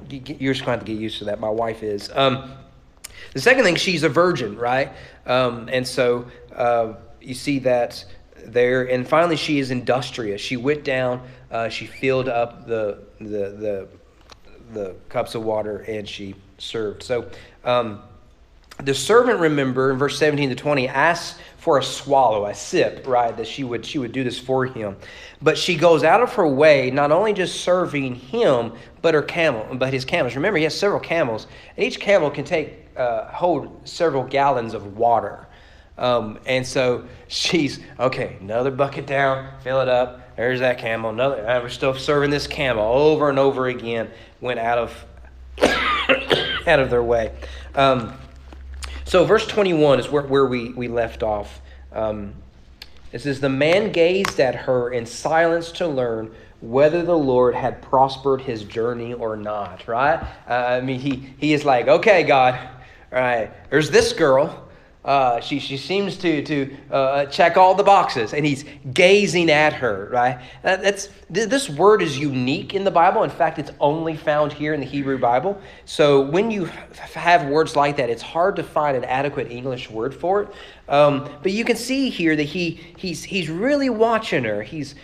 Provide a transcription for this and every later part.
You're just going to have to get used to that. My wife is. The second thing, she's a virgin, right? And so you see that there. And finally, she is industrious. She went down, she filled up the cups of water, and she served. So the servant, remember, in verse 17 to 20, asks for a swallow, a sip, right? That she would do this for him. But she goes out of her way, not only just serving him, but his camels. Remember, he has several camels, and each camel can hold several gallons of water. And so she's, okay, another bucket down, fill it up. There's that camel. We're still serving this camel over and over again. Went out of their way. So verse 21 is where we left off. It says, the man gazed at her in silence to learn whether the Lord had prospered his journey or not, right? He is like, okay, God, all right, there's this girl. She seems to check all the boxes, and he's gazing at her, right? This word is unique in the Bible. In fact, it's only found here in the Hebrew Bible. So when you have words like that, it's hard to find an adequate English word for it. But you can see here that he's really watching her. He's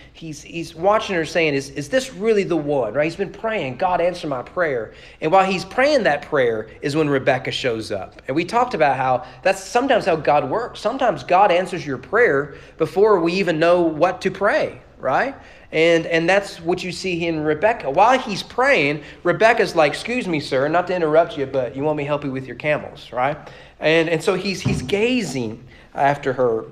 watching her, saying, "Is this really the one?" Right? He's been praying, God, answer my prayer. And while he's praying that prayer is when Rebecca shows up. And we talked about how that's sometimes how God works. Sometimes God answers your prayer before we even know what to pray, right? And that's what you see in Rebecca. While he's praying, Rebecca's like, "Excuse me, sir, not to interrupt you, but you want me to help you with your camels," right? And so he's gazing after her.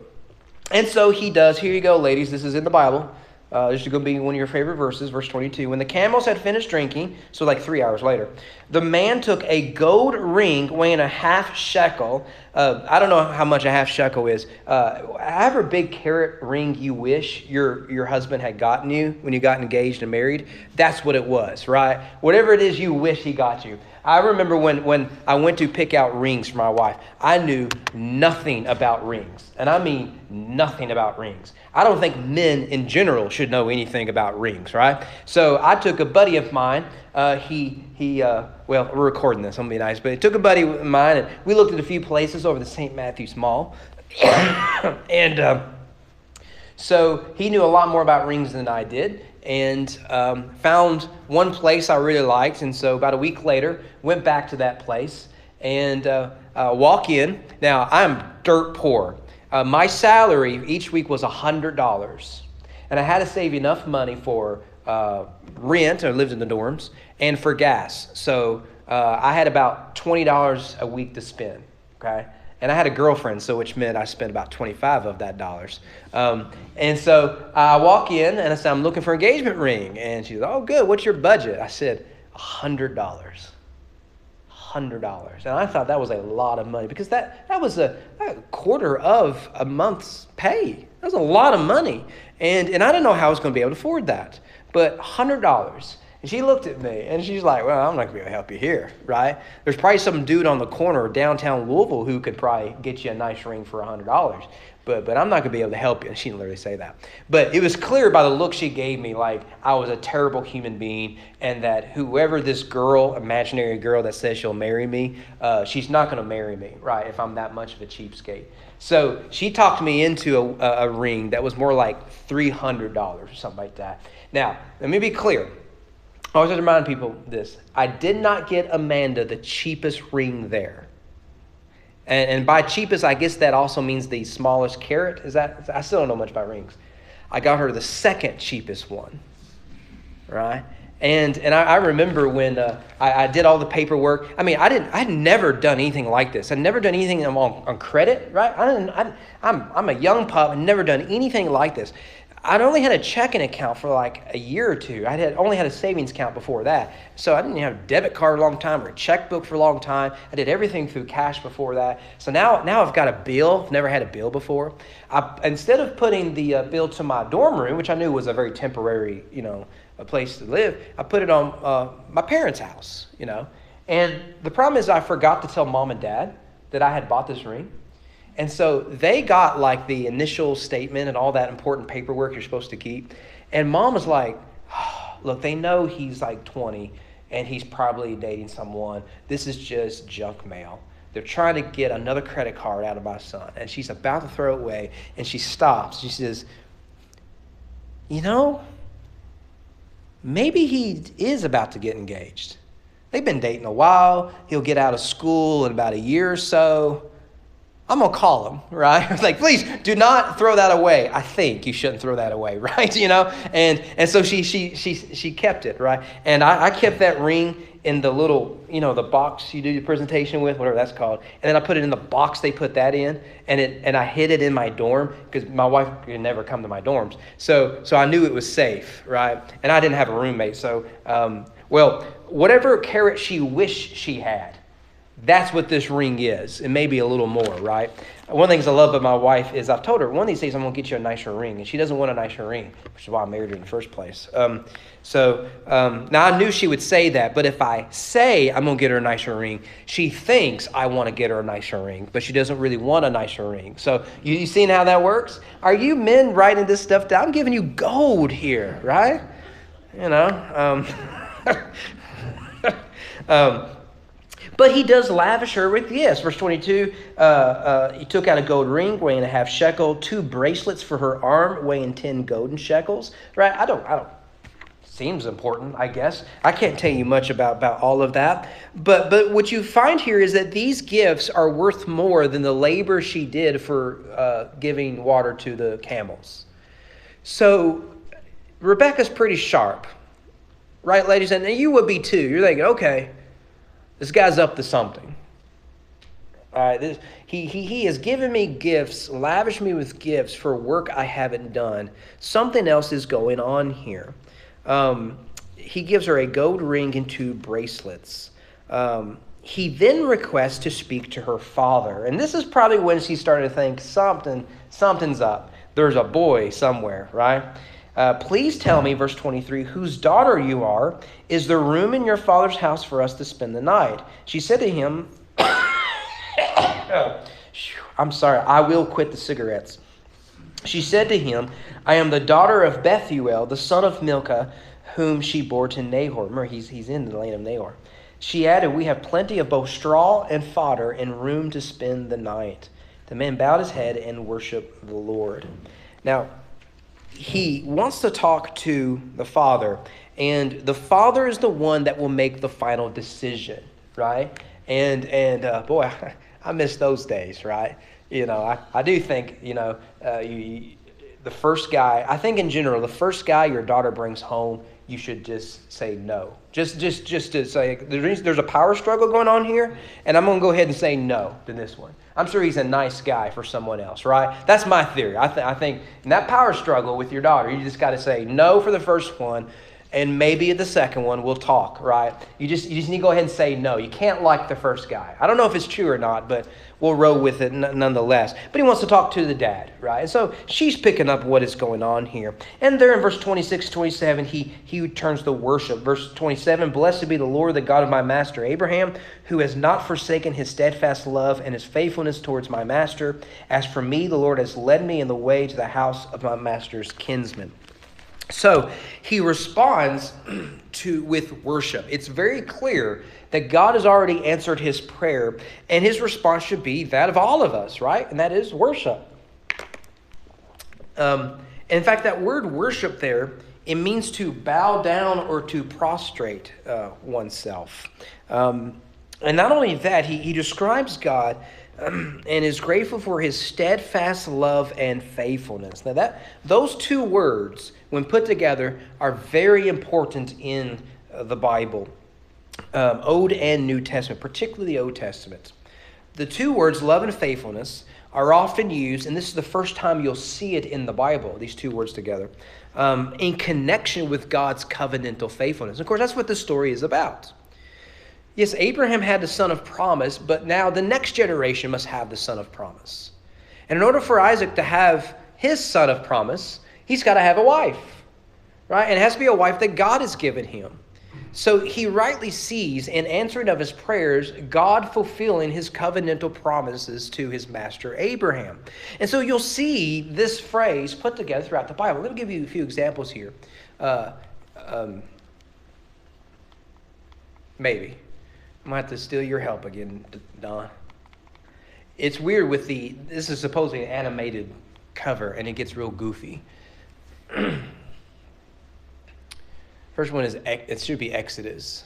And so he does. Here you go, ladies. This is in the Bible. This is going to be one of your favorite verses, verse 22. When the camels had finished drinking, so like 3 hours later, the man took a gold ring weighing a half shekel. I don't know how much a half shekel is. Have a big carat ring you wish your husband had gotten you when you got engaged and married. That's what it was, right? Whatever it is you wish he got you. I remember when I went to pick out rings for my wife, I knew nothing about rings. And I mean nothing about rings. I don't think men in general should know anything about rings, right? So I took a buddy of mine. Well, we're recording this, I'm going to be nice. But I took a buddy of mine, and we looked at a few places over the St. Matthew's Mall. And so he knew a lot more about rings than I did. And found one place I really liked. And so about a week later, went back to that place and walk in. Now, I'm dirt poor. My salary each week was $100. And I had to save enough money for rent. I lived in the dorms. And for gas. So I had about $20 a week to spend. Okay. And I had a girlfriend, so which meant I spent about 25 of that dollars. And so I walk in and I said, "I'm looking for an engagement ring." And she said, "Oh, good. What's your budget?" I said, $100. $100. And I thought that was a lot of money because that was a quarter of a month's pay. That was a lot of money. And I didn't know how I was going to be able to afford that. But $100. And she looked at me, and she's like, "Well, I'm not going to be able to help you here, right? There's probably some dude on the corner of downtown Louisville who could probably get you a nice ring for $100. But I'm not going to be able to help you." And she didn't literally say that. But it was clear by the look she gave me, like I was a terrible human being, and that whoever this girl, imaginary girl that says she'll marry me, she's not going to marry me, right, if I'm that much of a cheapskate. So she talked me into a ring that was more like $300 or something like that. Now, let me be clear. I always have to remind people this. I did not get Amanda the cheapest ring there. And by cheapest, I guess that also means the smallest carat. I still don't know much about rings. I got her the second cheapest one, right? And I remember when I did all the paperwork. I mean, I'd never done anything like this. I'd never done anything on credit, right? I'm a young pup and never done anything like this. I'd only had a checking account for like a year or two. I had only had a savings account before that. So I didn't have a debit card a long time or a checkbook for a long time. I did everything through cash before that. So now I've got a bill. I've never had a bill before. Instead of putting the bill to my dorm room, which I knew was a very temporary, a place to live, I put it on my parents' house, And the problem is I forgot to tell mom and dad that I had bought this ring. And so they got like the initial statement and all that important paperwork you're supposed to keep. And mom was like, "Look, they know he's like 20 and he's probably dating someone. This is just junk mail. They're trying to get another credit card out of my son. And she's about to throw it away, and she stops. She says, maybe he is about to get engaged. They've been dating a while. He'll get out of school in about a year or so. I'm going to call him, right? I was like, please do not throw that away. I think you shouldn't throw that away, right? And so she kept it, right? And I kept that ring in the little, the box you do your presentation with, whatever that's called. And then I put it in the box they put that in, and I hid it in my dorm because my wife could never come to my dorms. So I knew it was safe, right? And I didn't have a roommate. So, whatever carat she wished she had, that's what this ring is, and maybe a little more, right? One of the things I love about my wife is I've told her, one of these days I'm going to get you a nicer ring, and she doesn't want a nicer ring, which is why I married her in the first place. Now I knew she would say that, but if I say I'm going to get her a nicer ring, she thinks I want to get her a nicer ring, but she doesn't really want a nicer ring. So you seen how that works? Are you men writing this stuff down? I'm giving you gold here, right? But he does lavish her with gifts. Verse 22, he took out a gold ring weighing a half shekel, 2 bracelets for her arm weighing 10 golden shekels. Right? I don't. Seems important, I guess. I can't tell you much about all of that. But what you find here is that these gifts are worth more than the labor she did for giving water to the camels. So Rebecca's pretty sharp. Right, ladies? And you would be too. You're thinking, okay, this guy's up to something. All right, he has given me gifts, lavished me with gifts for work I haven't done. Something else is going on here. He gives her a gold ring and 2 bracelets. He then requests to speak to her father. And this is probably when she started to think something's up. There's a boy somewhere, right? Please tell me, verse 23, whose daughter you are. Is there room in your father's house for us to spend the night? She said to him, I'm sorry, I will quit the cigarettes. She said to him, I am the daughter of Bethuel, the son of Milcah, whom she bore to Nahor. Remember, he's in the land of Nahor. She added, we have plenty of both straw and fodder and room to spend the night. The man bowed his head and worshiped the Lord. Now, he wants to talk to the father, and the father is the one that will make the final decision, right? And boy, I miss those days, right? I do think, the first guy, I think in general, the first guy your daughter brings home, you should just say no. Just to say, there's a power struggle going on here, and I'm going to go ahead and say no to this one. I'm sure he's a nice guy for someone else, right? That's my theory. I think in that power struggle with your daughter, you just got to say no for the first one, and maybe at the second one we'll talk, right? You just need to go ahead and say no. You can't like the first guy. I don't know if it's true or not, but we'll roll with it nonetheless. But he wants to talk to the dad, right? And so she's picking up what is going on here. And there in verse 26, 27, he turns to worship. Verse 27, blessed be the Lord, the God of my master Abraham, who has not forsaken his steadfast love and his faithfulness towards my master. As for me, the Lord has led me in the way to the house of my master's kinsman. So he responds with worship. It's very clear that God has already answered his prayer, and his response should be that of all of us, right? And that is worship. In fact, that word worship there, it means to bow down or to prostrate oneself. And not only that, he describes God and is grateful for his steadfast love and faithfulness. Now, those 2 words, when put together, are very important in the Bible, Old and New Testament, particularly the Old Testament. The 2 words, love and faithfulness, are often used, and this is the first time you'll see it in the Bible, these 2 words together, in connection with God's covenantal faithfulness. Of course, that's what this story is about. Yes, Abraham had the son of promise, but now the next generation must have the son of promise. And in order for Isaac to have his son of promise, he's got to have a wife, right? And it has to be a wife that God has given him. So he rightly sees in answering of his prayers, God fulfilling his covenantal promises to his master Abraham. And so you'll see this phrase put together throughout the Bible. Let me give you a few examples here. Maybe. I might have to steal your help again, Don. It's weird with this is supposedly an animated cover, and it gets real goofy. First one is, it should be Exodus.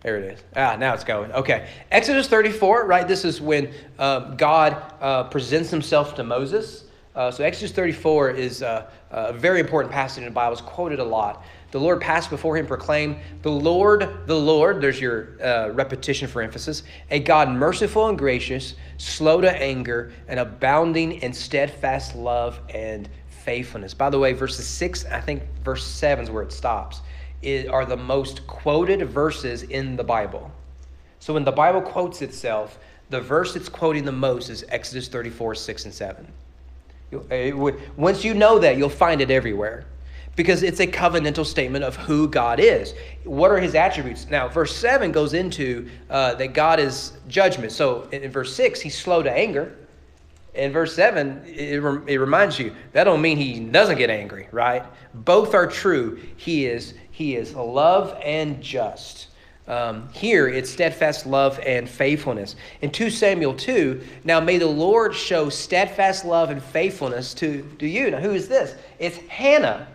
There it is. Now it's going. Okay. Exodus 34, right? This is when God presents himself to Moses. So Exodus 34 is a very important passage in the Bible. It's quoted a lot. The Lord passed before him, proclaimed, the Lord, there's your repetition for emphasis, a God merciful and gracious, slow to anger, and abounding in steadfast love and faithfulness. By the way, verses 6, I think verse 7 is where it stops, are the most quoted verses in the Bible. So when the Bible quotes itself, the verse it's quoting the most is Exodus 34, 6 and 7. Once you know that, you'll find it everywhere, because it's a covenantal statement of who God is. What are his attributes? Now, verse 7 goes into that God is judgment. So in verse 6, he's slow to anger. In verse 7, it reminds you, that don't mean he doesn't get angry, right? Both are true. He is love and just. Here, it's steadfast love and faithfulness. In 2 Samuel 2, now may the Lord show steadfast love and faithfulness to you. Now, who is this? It's Hannah.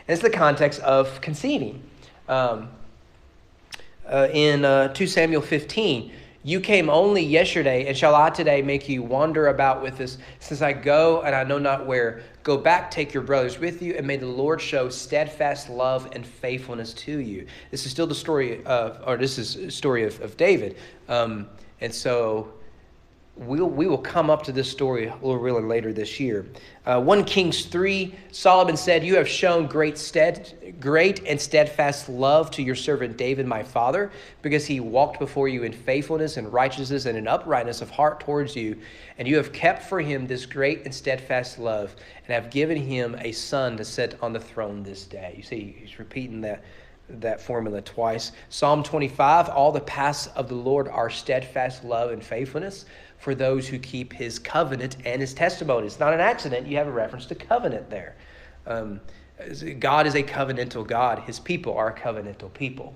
And it's the context of conceiving. In 2 Samuel 15, you came only yesterday, and shall I today make you wander about with us, since I go and I know not where? Go back, take your brothers with you, and may the Lord show steadfast love and faithfulness to you. This is still the story of David. And so we will come up to this story a little really later this year. 1 Kings 3, Solomon said, you have shown great and steadfast love to your servant David, my father, because he walked before you in faithfulness and righteousness and in uprightness of heart towards you. And you have kept for him this great and steadfast love, and have given him a son to sit on the throne this day. You see, he's repeating that formula twice. Psalm 25, all the paths of the Lord are steadfast love and faithfulness for those who keep his covenant and his testimony. It's not an accident. You have a reference to covenant there. God is a covenantal God. His people are a covenantal people.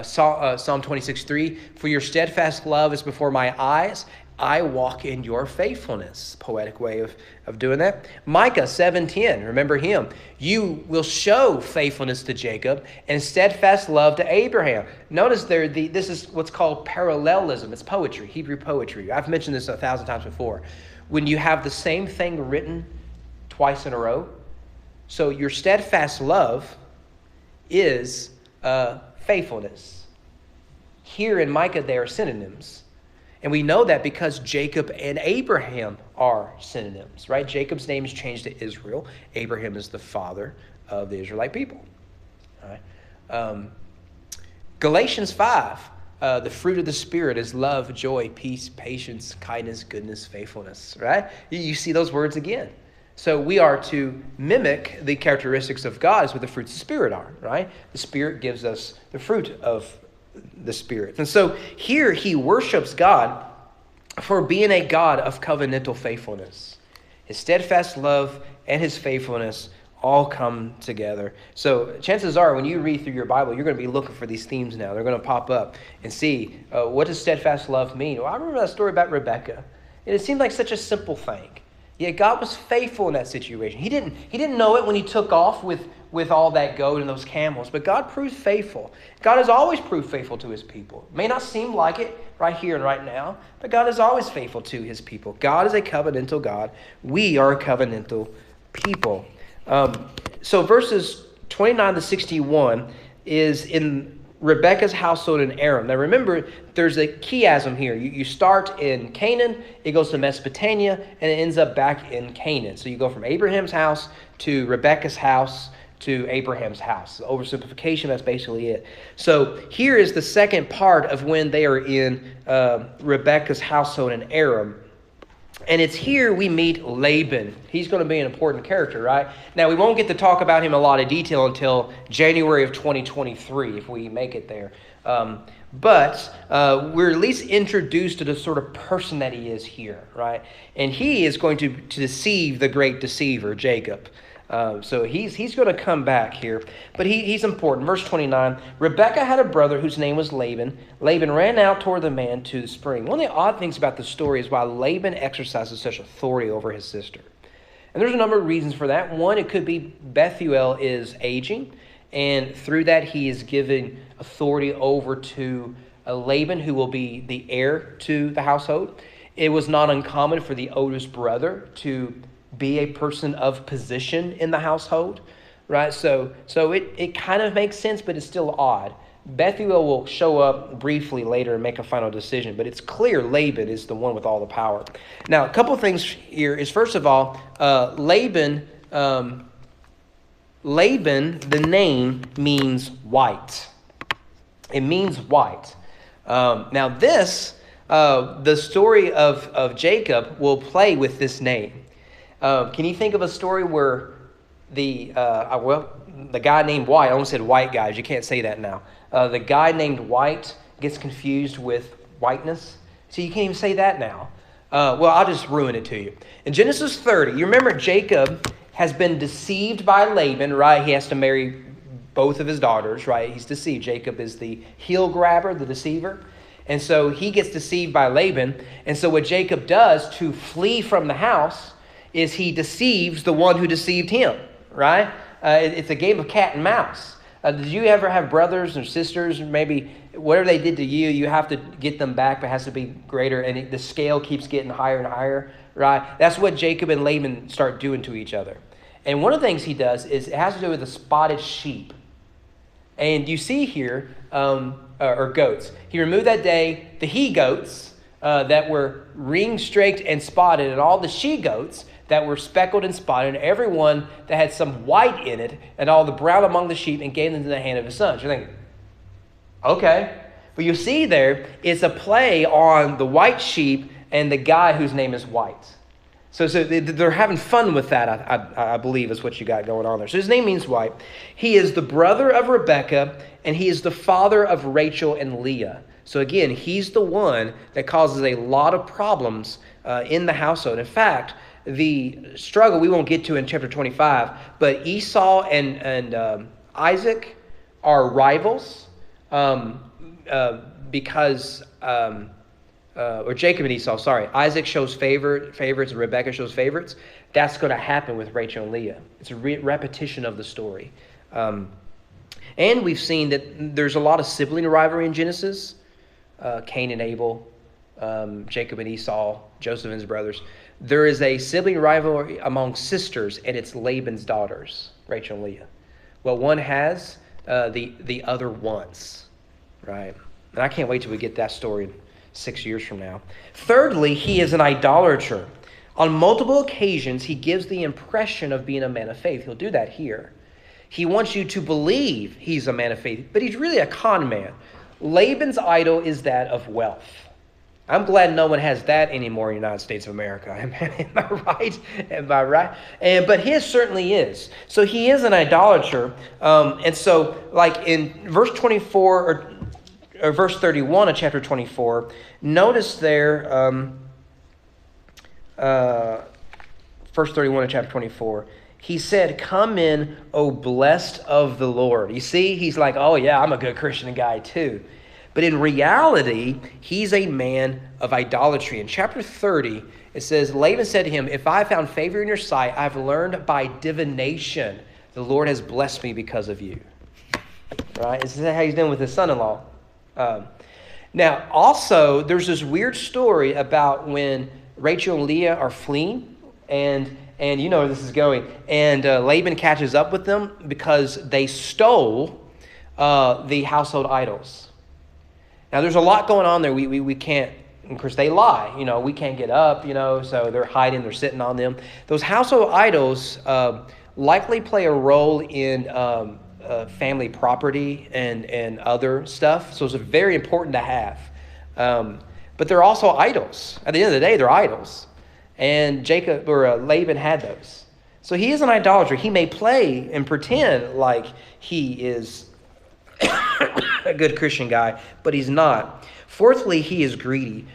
Psalm 26:3, for your steadfast love is before my eyes. I walk in your faithfulness. Poetic way of doing that. Micah 7:10, remember him. You will show faithfulness to Jacob and steadfast love to Abraham. Notice this is what's called parallelism. It's poetry, Hebrew poetry. I've mentioned this 1,000 times before. When you have the same thing written twice in a row. So your steadfast love is faithfulness. Here in Micah, they are synonyms. And we know that because Jacob and Abraham are synonyms, right? Jacob's name is changed to Israel. Abraham is the father of the Israelite people. All right. Galatians 5, the fruit of the Spirit is love, joy, peace, patience, kindness, goodness, faithfulness, right? You see those words again. So we are to mimic the characteristics of God as what the fruits of the Spirit are, right? The Spirit gives us the fruit of the Spirit. And so here he worships God for being a God of covenantal faithfulness. His steadfast love and his faithfulness all come together. So chances are when you read through your Bible, you're going to be looking for these themes now. They're going to pop up and see, what does steadfast love mean? Well, I remember that story about Rebecca. And it seemed like such a simple thing. Yet God was faithful in that situation. He didn't know it when he took off with all that gold and those camels, but God proved faithful. God has always proved faithful to his people. It may not seem like it right here and right now, but God is always faithful to his people. God is a covenantal God. We are a covenantal people. So verses 29 to 61 is in Rebecca's household in Aram. Now remember, there's a chiasm here. You start in Canaan, it goes to Mesopotamia, and it ends up back in Canaan. So you go from Abraham's house to Rebecca's house to Abraham's house. The oversimplification, that's basically it. So here is the second part of when they are in Rebecca's household in Aram. And it's here we meet Laban. He's going to be an important character, right? Now, we won't get to talk about him in a lot of detail until January of 2023, if we make it there. But we're at least introduced to the sort of person that he is here, right? And he is going to deceive the great deceiver, Jacob. So he's going to come back here. But he's important. Verse 29, Rebekah had a brother whose name was Laban. Laban ran out toward the man to the spring. One of the odd things about the story is why Laban exercises such authority over his sister. And there's a number of reasons for that. One, it could be Bethuel is aging, and through that he is giving authority over to Laban, who will be the heir to the household. It was not uncommon for the oldest brother to be a person of position in the household, right? So it kind of makes sense, but it's still odd. Bethuel will show up briefly later and make a final decision, but it's clear Laban is the one with all the power. Now, a couple of things here is, first of all, Laban, the name means white. It means white. Now this, the story of Jacob will play with this name. Can you think of a story where the guy named White, I almost said white guys, you can't say that now. The guy named White gets confused with whiteness. So you can't even say that now. Well, I'll just ruin it to you. In Genesis 30, you remember Jacob has been deceived by Laban, right? He has to marry both of his daughters, right? He's deceived. Jacob is the heel grabber, the deceiver. And so he gets deceived by Laban. And so what Jacob does to flee from the house is he deceives the one who deceived him, right? It's a game of cat and mouse. Did you ever have brothers or sisters, maybe whatever they did to you, you have to get them back, but it has to be greater, and the scale keeps getting higher and higher, right? That's what Jacob and Laban start doing to each other. And one of the things he does is it has to do with the spotted sheep. And you see here, or goats. He removed that day the he-goats that were ring-straked and spotted, and all the she-goats that were speckled and spotted, and everyone that had some white in it, and all the brown among the sheep, and gave them to the hand of his sons. You're thinking, okay. But you see there, it's a play on the white sheep and the guy whose name is White. So they're having fun with that, I believe, is what you got going on there. So his name means white. He is the brother of Rebekah, and he is the father of Rachel and Leah. So again, he's the one that causes a lot of problems in the household. In fact, the struggle we won't get to in chapter 25, but Esau and Isaac are rivals because... or Jacob and Esau, sorry. Isaac shows favorites and Rebekah shows favorites. That's going to happen with Rachel and Leah. It's a repetition of the story. And we've seen that there's a lot of sibling rivalry in Genesis. Cain and Abel, Jacob and Esau, Joseph and his brothers. There is a sibling rivalry among sisters, and it's Laban's daughters, Rachel and Leah. What one has, the other wants, right? And I can't wait till we get that story 6 years from now. Thirdly, he is an idolater. On multiple occasions, he gives the impression of being a man of faith. He'll do that here. He wants you to believe he's a man of faith, but he's really a con man. Laban's idol is that of wealth. I'm glad no one has that anymore in the United States of America. Am I right? Am I right? But his certainly is. So he is an idolater. And so like in verse 24 or verse 31 of chapter 24, notice there, verse 31 of chapter 24, he said, "Come in, O blessed of the Lord." You see, he's like, oh yeah, I'm a good Christian guy too. But in reality, he's a man of idolatry. In chapter 30, it says, Laban said to him, "If I have found favor in your sight, I've learned by divination. The Lord has blessed me because of you." Right? This is how he's doing with his son-in-law. Now, also, there's this weird story about when Rachel and Leah are fleeing, and you know where this is going, and Laban catches up with them because they stole the household idols. Now, there's a lot going on there. We can't, of course, they lie. You know, we can't get up, you know, so they're hiding, they're sitting on them. Those household idols likely play a role in family property and other stuff. So it's very important to have. But they're also idols. At the end of the day, they're idols. And Jacob or Laban had those. So he is an idolater. He may play and pretend like he is a good Christian guy, but he's not. Fourthly, he is greedy.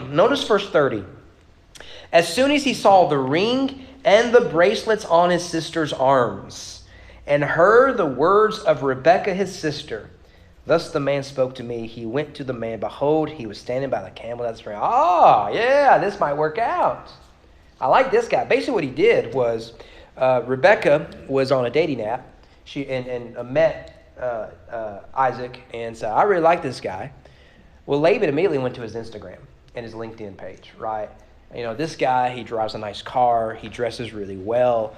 Notice verse 30. As soon as he saw the ring and the bracelets on his sister's arms, and heard the words of Rebekah his sister. Thus the man spoke to me. He went to the man. Behold, he was standing by the camel at the spring. Ah, yeah, this might work out. I like this guy. Basically what he did was Rebekah was on a dating app. She met Isaac and said, I really like this guy. Well, Laban immediately went to his Instagram and his LinkedIn page, right? You know, this guy, he drives a nice car. He dresses really well.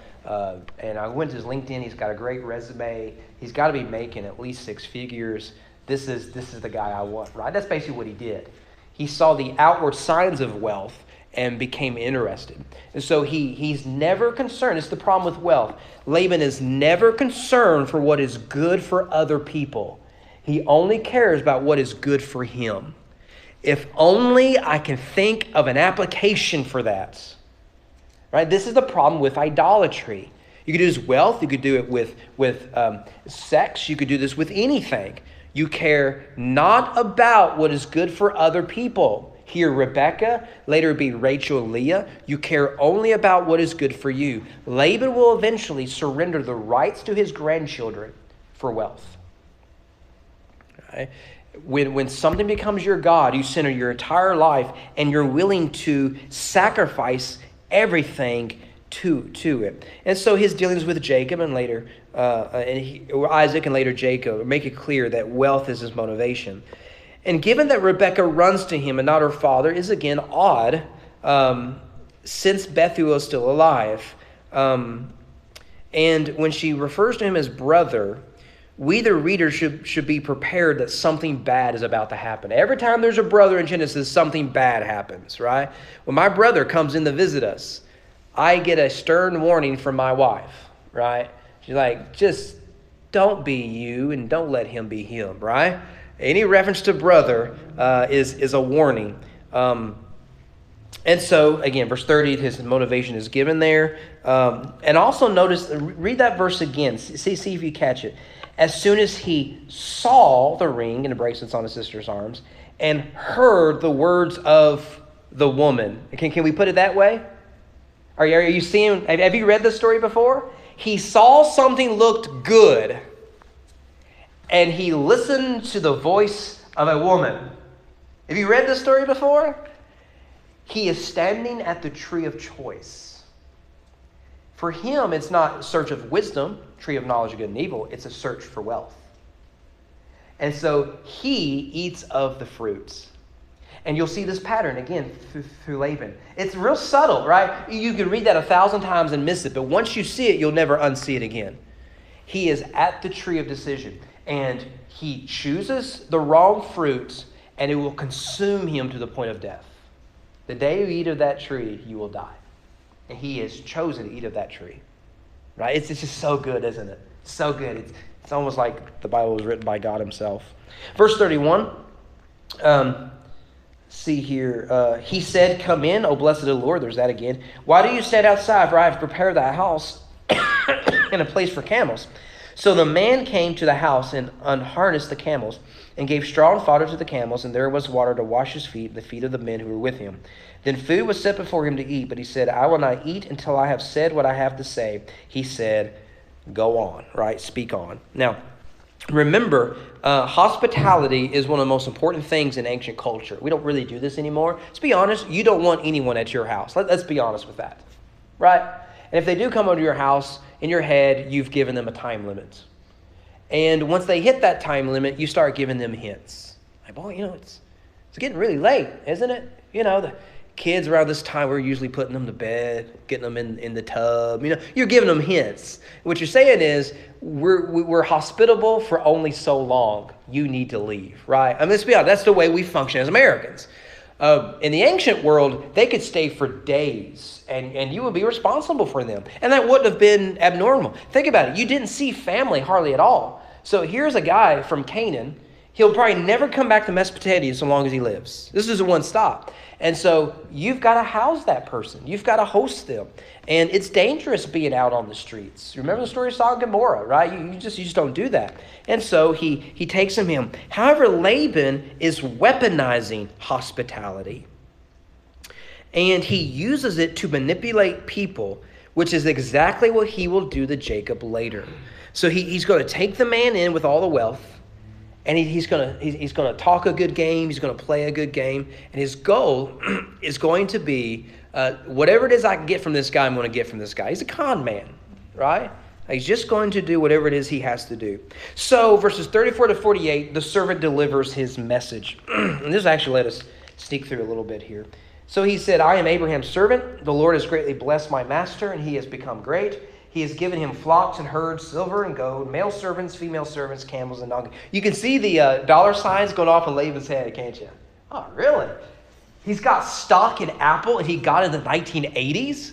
And I went to his LinkedIn. He's got a great resume. He's got to be making at least 6 figures. This is the guy I want, right? That's basically what he did. He saw the outward signs of wealth and became interested. And so he's never concerned. It's the problem with wealth. Laban is never concerned for what is good for other people. He only cares about what is good for him. If only I can think of an application for that. Right? This is the problem with idolatry. You could do this with wealth. You could do it with sex. You could do this with anything. You care not about what is good for other people. Here, Rebekah, later it'd be Rachel and Leah. You care only about what is good for you. Laban will eventually surrender the rights to his grandchildren for wealth. Right? When something becomes your God, you center your entire life and you're willing to sacrifice everything to it. And so his dealings with Jacob and later Isaac and later Jacob make it clear that wealth is his motivation. And given that Rebekah runs to him and not her father is again odd, since Bethuel is still alive. And when she refers to him as brother, we, the reader, should be prepared that something bad is about to happen. Every time there's a brother in Genesis, something bad happens, right? When my brother comes in to visit us, I get a stern warning from my wife, right? She's like, just don't be you and don't let him be him, right? Any reference to brother is a warning. And so, again, verse 30, his motivation is given there. And also notice, read that verse again. See if you catch it. As soon as he saw the ring and the bracelets on his sister's arms and heard the words of the woman. Can we put it that way? Are you seeing, have you read this story before? He saw something looked good and he listened to the voice of a woman. Have you read this story before? He is standing at the tree of choice. For him, it's not a search of wisdom, tree of knowledge of good and evil. It's a search for wealth. And so he eats of the fruits. And you'll see this pattern again through Laban. It's real subtle, right? You can read that 1,000 times and miss it. But once you see it, you'll never unsee it again. He is at the tree of decision. And he chooses the wrong fruits, and it will consume him to the point of death. The day you eat of that tree, you will die. And he has chosen to eat of that tree. Right? It's just so good, isn't it? So good. It's almost like the Bible was written by God himself. Verse 31. See here. He said, come in, O blessed of the Lord. There's that again. Why do you stand outside? For I have prepared thy house and a place for camels. So the man came to the house and unharnessed the camels and gave straw and fodder to the camels, and there was water to wash his feet and the feet of the men who were with him. Then food was set before him to eat, but he said, I will not eat until I have said what I have to say. He said, go on, right? Speak on. Now, remember, hospitality is one of the most important things in ancient culture. We don't really do this anymore. Let's be honest, you don't want anyone at your house. Let's be honest with that, right? And if they do come over to your house, in your head, you've given them a time limit. And once they hit that time limit, you start giving them hints. Like, boy, it's getting really late, isn't it? The kids around this time, we're usually putting them to bed, getting them in the tub. You're giving them hints. What you're saying is, we're hospitable for only so long. You need to leave, right? I mean, let's be honest. That's the way we function as Americans. In the ancient world, they could stay for days, and you would be responsible for them. And that wouldn't have been abnormal. Think about it. You didn't see family hardly at all. So here's a guy from Canaan. He'll probably never come back to Mesopotamia so long as he lives. This is a one stop. And so you've got to house that person. You've got to host them. And it's dangerous being out on the streets. Remember the story of Sodom and Gomorrah, right? You just don't do that. And so he takes him in. However, Laban is weaponizing hospitality. And he uses it to manipulate people which is exactly what he will do to Jacob later. So he's going to take the man in with all the wealth, and he's going to talk a good game. He's going to play a good game. And his goal is going to be, whatever it is I can get from this guy, I'm going to get from this guy. He's a con man, right? He's just going to do whatever it is he has to do. So verses 34 to 48, the servant delivers his message. And this actually let us sneak through a little bit here. So he said, I am Abraham's servant. The Lord has greatly blessed my master, and he has become great. He has given him flocks and herds, silver and gold, male servants, female servants, camels and donkeys. You can see the dollar signs going off in Laban's head, can't you? Oh, really? He's got stock in Apple, and he got it in the 1980s?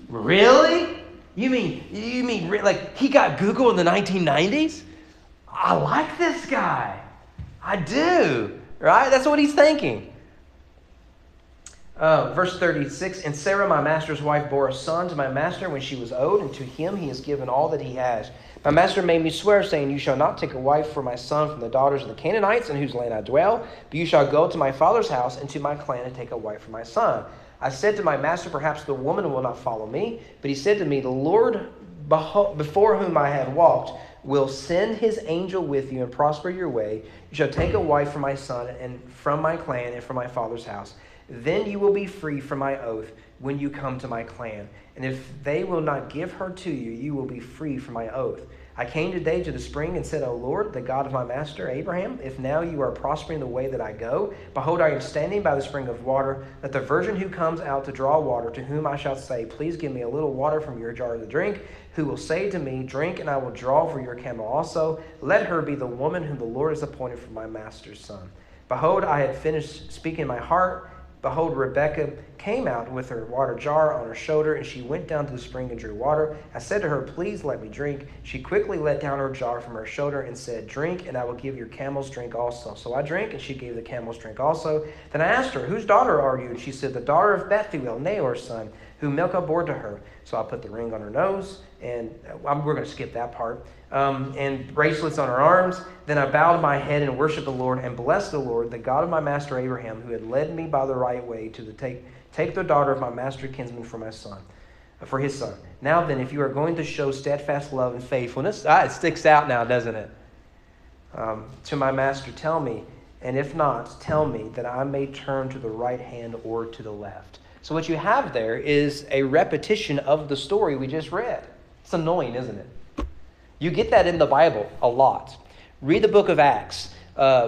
Really? You mean like he got Google in the 1990s? I like this guy. I do. Right? That's what he's thinking. Verse 36, and Sarah, my master's wife, bore a son to my master when she was old, and to him he has given all that he has. My master made me swear, saying, you shall not take a wife for my son from the daughters of the Canaanites in whose land I dwell, but you shall go to my father's house and to my clan and take a wife for my son. I said to my master, perhaps the woman will not follow me. But he said to me, the Lord before whom I have walked will send his angel with you and prosper your way. You shall take a wife for my son and from my clan and from my father's house. Then you will be free from my oath when you come to my clan. And if they will not give her to you, you will be free from my oath. I came today to the spring and said, O Lord, the God of my master Abraham, if now you are prospering the way that I go, behold, I am standing by the spring of water. Let the virgin who comes out to draw water, to whom I shall say, please give me a little water from your jar to drink, who will say to me, drink, and I will draw for your camel also. Let her be the woman whom the Lord has appointed for my master's son. Behold, I had finished speaking in my heart. Behold, Rebekah came out with her water jar on her shoulder, and she went down to the spring and drew water. I said to her, please let me drink. She quickly let down her jar from her shoulder and said, drink, and I will give your camels drink also. So I drank, and she gave the camels drink also. Then I asked her, whose daughter are you? And she said, the daughter of Bethuel, Nahor's son, whom Milcah bore to her. So I put the ring on her nose, and we're going to skip that part, and bracelets on her arms. Then I bowed my head and worshiped the Lord and blessed the Lord, the God of my master Abraham, who had led me by the right way to take the daughter of my master kinsman for his son. Now then, if you are going to show steadfast love and faithfulness, it sticks out now, doesn't it? To my master, tell me, and if not, tell me that I may turn to the right hand or to the left. So what you have there is a repetition of the story we just read. It's annoying, isn't it? You get that in the Bible a lot. Read the book of Acts.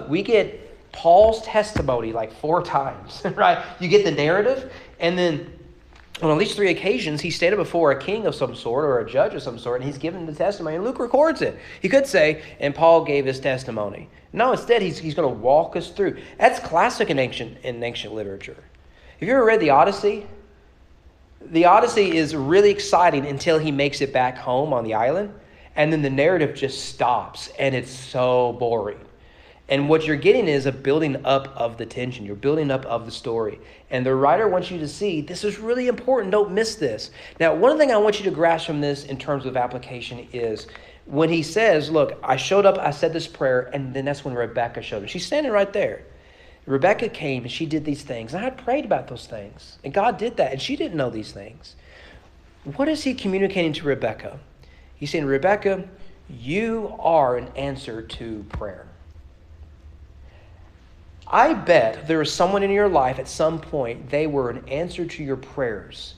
We get Paul's testimony like 4 times, right? You get the narrative, and then on at least 3 occasions, he standing before a king of some sort or a judge of some sort, and he's given the testimony, and Luke records it. He could say, and Paul gave his testimony. No, instead, he's going to walk us through. That's classic in ancient literature. Have you ever read the Odyssey? The Odyssey is really exciting until he makes it back home on the island, and then the narrative just stops, and it's so boring. And what you're getting is a building up of the tension. You're building up of the story. And the writer wants you to see, this is really important. Don't miss this. Now, one thing I want you to grasp from this in terms of application is when he says, look, I showed up, I said this prayer, and then that's when Rebekah showed up. She's standing right there. Rebekah came and she did these things. And I had prayed about those things. And God did that. And she didn't know these things. What is he communicating to Rebekah? He's saying, Rebekah, you are an answer to prayer. I bet there is someone in your life at some point, they were an answer to your prayers.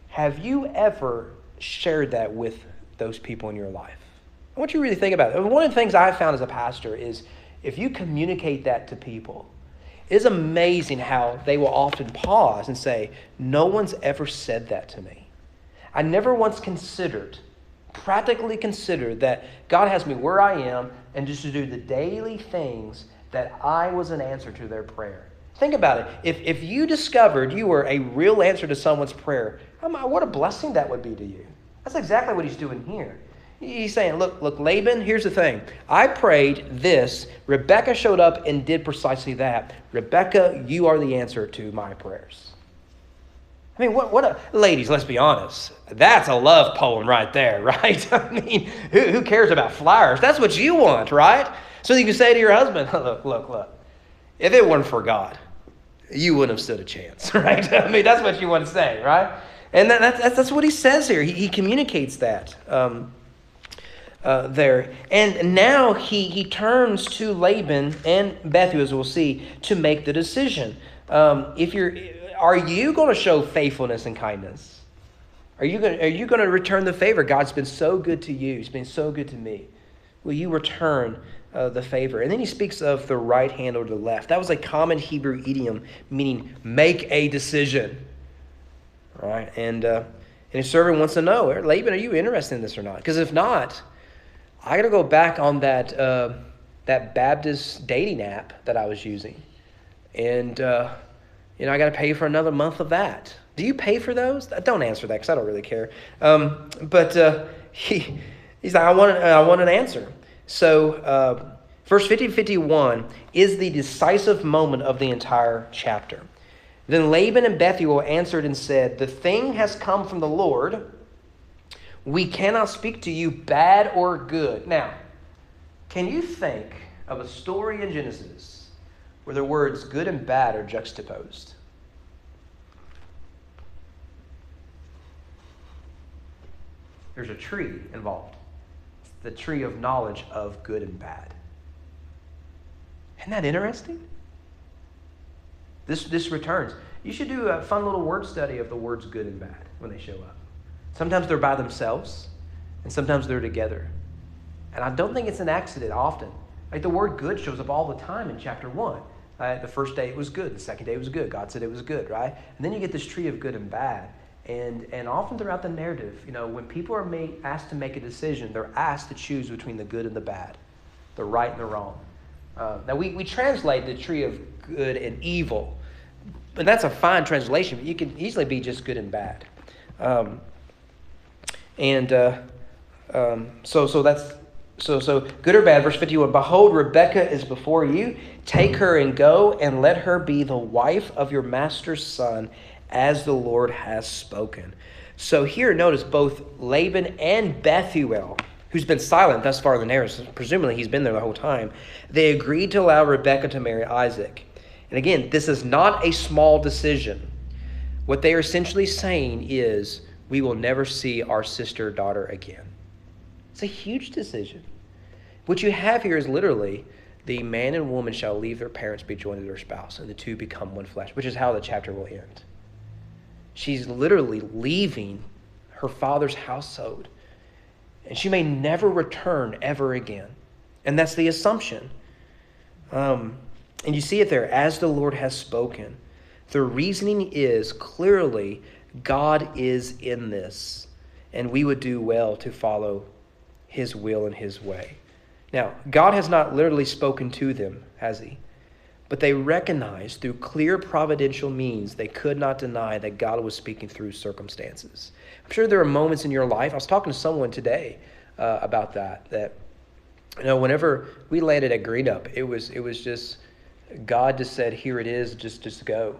Have you ever shared that with those people in your life? I want you to really think about it. One of the things I've found as a pastor is if you communicate that to people, it is amazing how they will often pause and say, no one's ever said that to me. I never once practically considered that God has me where I am and just to do the daily things that I was an answer to their prayer. Think about it. If you discovered you were a real answer to someone's prayer, what a blessing that would be to you. That's exactly what he's doing here. He's saying, look, Laban, here's the thing. I prayed this. Rebekah showed up and did precisely that. Rebekah, you are the answer to my prayers. I mean, ladies, let's be honest. That's a love poem right there, right? I mean, who cares about flowers? That's what you want, right? So you can say to your husband, look. If it weren't for God, you wouldn't have stood a chance, right? I mean, that's what you want to say, right? And that's what he says here. He communicates that there. And now he turns to Laban and Bethuel, as we'll see, to make the decision. Are you going to show faithfulness and kindness? Are you going to return the favor? God's been so good to you. He's been so good to me. Will you return the favor? And then he speaks of the right hand or the left. That was a common Hebrew idiom meaning make a decision. Right? And his servant wants to know, Laban, are you interested in this or not? Because if not, I got to go back on that Baptist dating app that I was using. And, I got to pay for another month of that. Do you pay for those? Don't answer that because I don't really care. He's like, I want an answer. So verse 50-51 is the decisive moment of the entire chapter. Then Laban and Bethuel answered and said, the thing has come from the Lord. We cannot speak to you bad or good. Now, can you think of a story in Genesis where the words good and bad are juxtaposed? There's a tree involved. It's the tree of knowledge of good and bad. Isn't that interesting? This returns. You should do a fun little word study of the words good and bad when they show up. Sometimes they're by themselves, and sometimes they're together. And I don't think it's an accident often. Like the word good shows up all the time in chapter 1. The first day it was good. The second day it was good. God said it was good, right? And then you get this tree of good and bad. And often throughout the narrative, when people are asked to make a decision, they're asked to choose between the good and the bad, the right and the wrong. Now, we translate the tree of good and evil, but that's a fine translation. But you can easily be just good and bad. So good or bad. Verse 51. Behold, Rebekah is before you. Take her and go, and let her be the wife of your master's son, as the Lord has spoken. So here, notice both Laban and Bethuel, who's been silent thus far in the narrative, presumably he's been there the whole time, they agreed to allow Rebekah to marry Isaac. And again, this is not a small decision. What they are essentially saying is, we will never see our sister daughter again. It's a huge decision. What you have here is literally, the man and woman shall leave their parents, be joined to their spouse, and the two become one flesh, which is how the chapter will end. She's literally leaving her father's household, and she may never return ever again. And that's the assumption. And you see it there, as the Lord has spoken. The reasoning is clearly God is in this, and we would do well to follow his will and his way. Now, God has not literally spoken to them, has he? But they recognized through clear providential means, they could not deny that God was speaking through circumstances. I'm sure there are moments in your life, I was talking to someone today about that whenever we landed at Greenup, it was just, God just said, here it is, just go.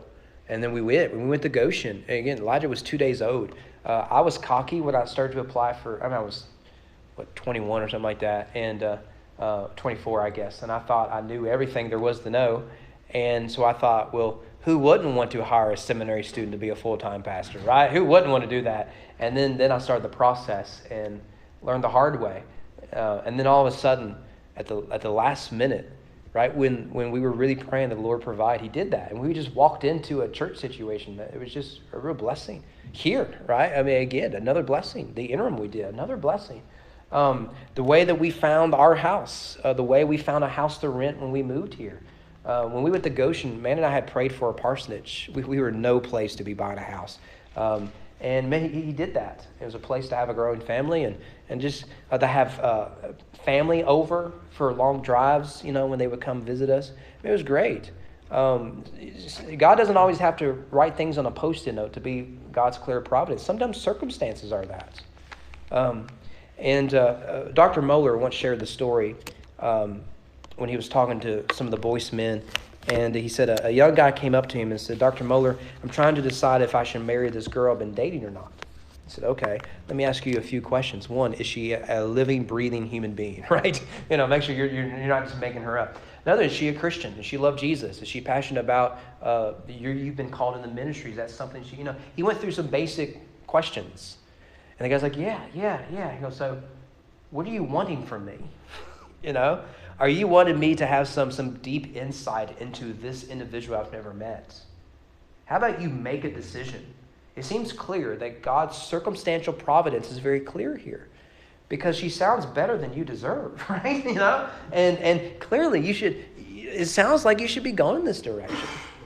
And then we went to Goshen. And again, Elijah was 2 days old. I was cocky when I started to apply for, I was 21 or something like that, and 24, I guess. And I thought I knew everything there was to know. And so I thought, well, who wouldn't want to hire a seminary student to be a full-time pastor, right? Who wouldn't want to do that? And then I started the process and learned the hard way. And then all of a sudden, at the last minute, right, when we were really praying that the Lord provide, he did that. And we just walked into a church situation that it was just a real blessing here, right? I mean, again, another blessing. The interim we did, another blessing. The way that we found our house, the way we found a house to rent when we moved here. When we went to Goshen, man and I had prayed for a parsonage. We were no place to be buying a house. And man, he did that. It was a place to have a growing family and just to have family over for long drives, when they would come visit us. It was great. God doesn't always have to write things on a Post-it note to be God's clear providence. Sometimes circumstances are that. Dr. Moeller once shared the story when he was talking to some of the Boyce men. And he said a young guy came up to him and said, Dr. Moeller, I'm trying to decide if I should marry this girl I've been dating or not. He said, okay, let me ask you a few questions. One, is she a living, breathing human being, right? Make sure you're not just making her up. Another, is she a Christian? Does she love Jesus? Is she passionate about, you've been called in the ministries? That's something he went through some basic questions. And the guy's like, yeah. He goes, so what are you wanting from me? Are you wanting me to have some deep insight into this individual I've never met? How about you make a decision? It seems clear that God's circumstantial providence is very clear here, because she sounds better than you deserve, right? And clearly it sounds like you should be going in this direction.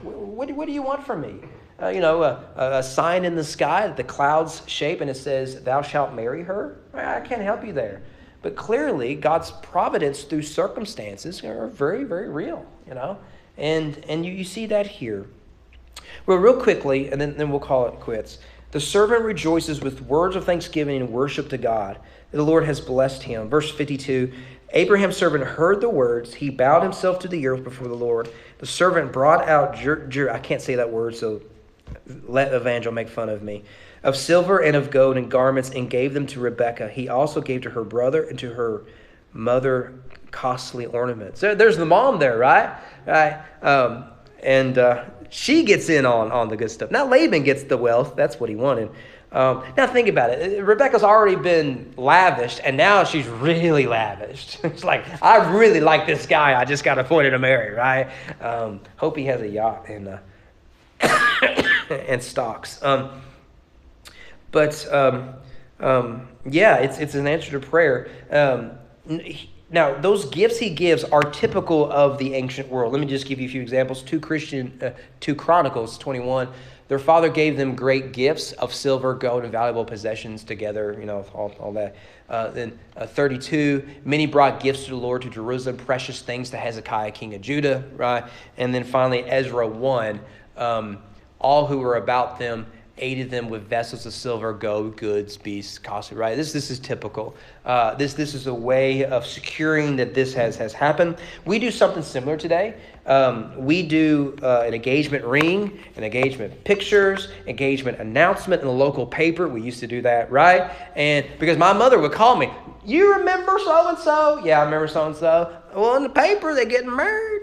What do you want from me? A sign in the sky that the clouds shape and it says, thou shalt marry her? I can't help you there. But clearly, God's providence through circumstances are very, very real, And you see that here. Well, real quickly, and then we'll call it quits. The servant rejoices with words of thanksgiving and worship to God. The Lord has blessed him. Verse 52, Abraham's servant heard the words. He bowed himself to the earth before the Lord. The servant brought out, I can't say that word, so let Evangel make fun of me, of silver and of gold and garments, and gave them to Rebekah. He also gave to her brother and to her mother costly ornaments. There's the mom there, right? She gets in on the good stuff. Now Laban gets the wealth. That's what he wanted. Now think about it. Rebekah's already been lavished, and now she's really lavished. It's like, I really like this guy. I just got appointed to marry, right? Hope he has a yacht and and stocks. It's an answer to prayer. Now, those gifts he gives are typical of the ancient world. Let me just give you a few examples. 2 Chronicles 21. Their father gave them great gifts of silver, gold, and valuable possessions together, all that. Then 32, many brought gifts to the Lord to Jerusalem, precious things to Hezekiah, king of Judah, right? And then finally, Ezra 1, all who were about them aided them with vessels of silver, gold, goods, beasts, costly, right? This is typical. This is a way of securing that this has happened. We do something similar today. We do an engagement ring, an engagement pictures, engagement announcement in the local paper. We used to do that, right? And because my mother would call me, you remember so-and-so? Yeah, I remember so-and-so. Well, in the paper, they're getting married.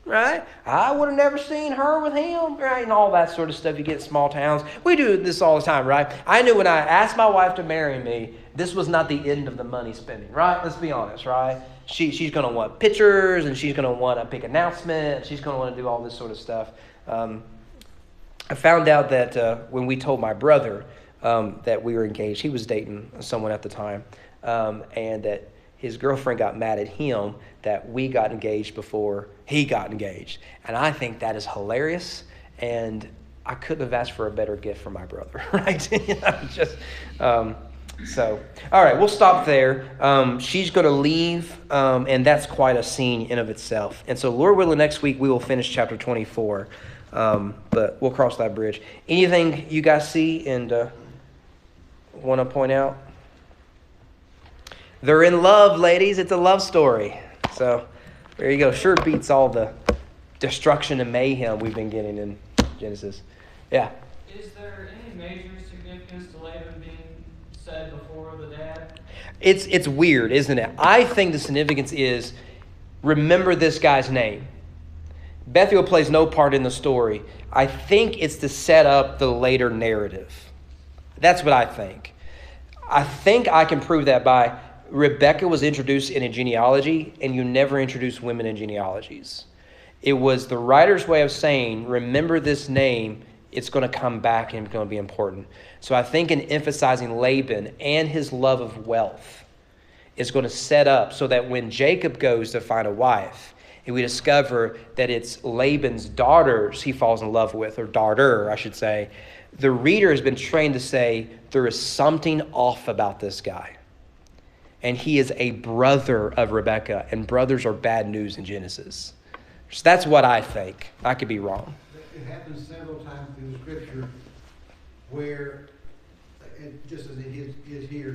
Right? I would have never seen her with him, right? And all that sort of stuff you get in small towns. We do this all the time, right? I knew when I asked my wife to marry me, this was not the end of the money spending, right? Let's be honest, right? She's going to want pictures, and she's going to want a big announcement. She's going to want to do all this sort of stuff. I found out that when we told my brother that we were engaged, he was dating someone at the time, and that his girlfriend got mad at him that we got engaged before he got engaged. And I think that is hilarious. And I couldn't have asked for a better gift for my brother, right? So, all right, we'll stop there. She's going to leave, and that's quite a scene in of itself. And so, Lord willing, next week we will finish chapter 24. But we'll cross that bridge. Anything you guys see and want to point out? They're in love, ladies. It's a love story. So there you go. Sure beats all the destruction and mayhem we've been getting in Genesis. Yeah. Is there any major significance to Laban being said before the dad? It's weird, isn't it? I think the significance is, remember this guy's name. Bethuel plays no part in the story. I think it's to set up the later narrative. That's what I think. I think I can prove that by Rebekah was introduced in a genealogy, and you never introduce women in genealogies. It was the writer's way of saying, remember this name, it's going to come back and it's going to be important. So I think in emphasizing Laban and his love of wealth is going to set up so that when Jacob goes to find a wife, and we discover that it's Laban's daughters he falls in love with, or daughter, I should say, the reader has been trained to say, there is something off about this guy. And he is a brother of Rebekah, and brothers are bad news in Genesis. So that's what I think. I could be wrong. It happens several times in the Scripture where, just as it is here,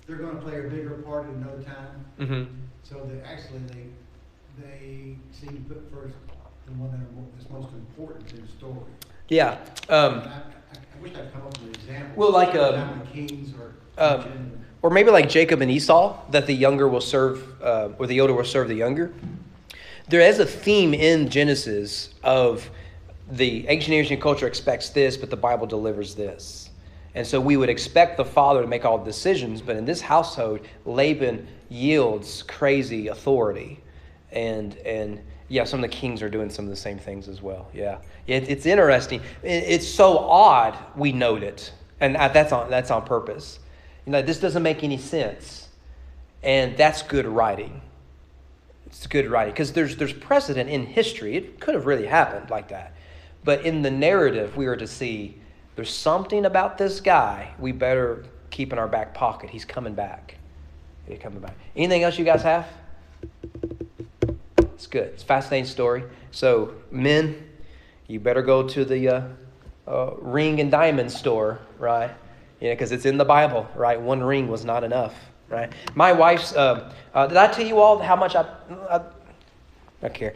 they're going to play a bigger part at another time. Mm-hmm. So they seem to put first the one that's most important in the story. Yeah. I wish I'd come up with an example. Well, like the Kings or maybe like Jacob and Esau, that the younger will serve, or the older will serve the younger. There is a theme in Genesis of the ancient Asian culture expects this, but the Bible delivers this. And so we would expect the father to make all the decisions, but in this household, Laban yields crazy authority. And yeah, some of the kings are doing some of the same things as well. Yeah, it's interesting. It's so odd we note it, and that's on purpose. This doesn't make any sense, and that's good writing. It's good writing because there's precedent in history. It could have really happened like that, but in the narrative, we are to see there's something about this guy we better keep in our back pocket. He's coming back. He's coming back. Anything else you guys have? It's good. It's a fascinating story. So, men, you better go to the ring and diamond store, right? Because it's in the Bible, right? One ring was not enough, right? My wife's, did I tell you all how much I don't care.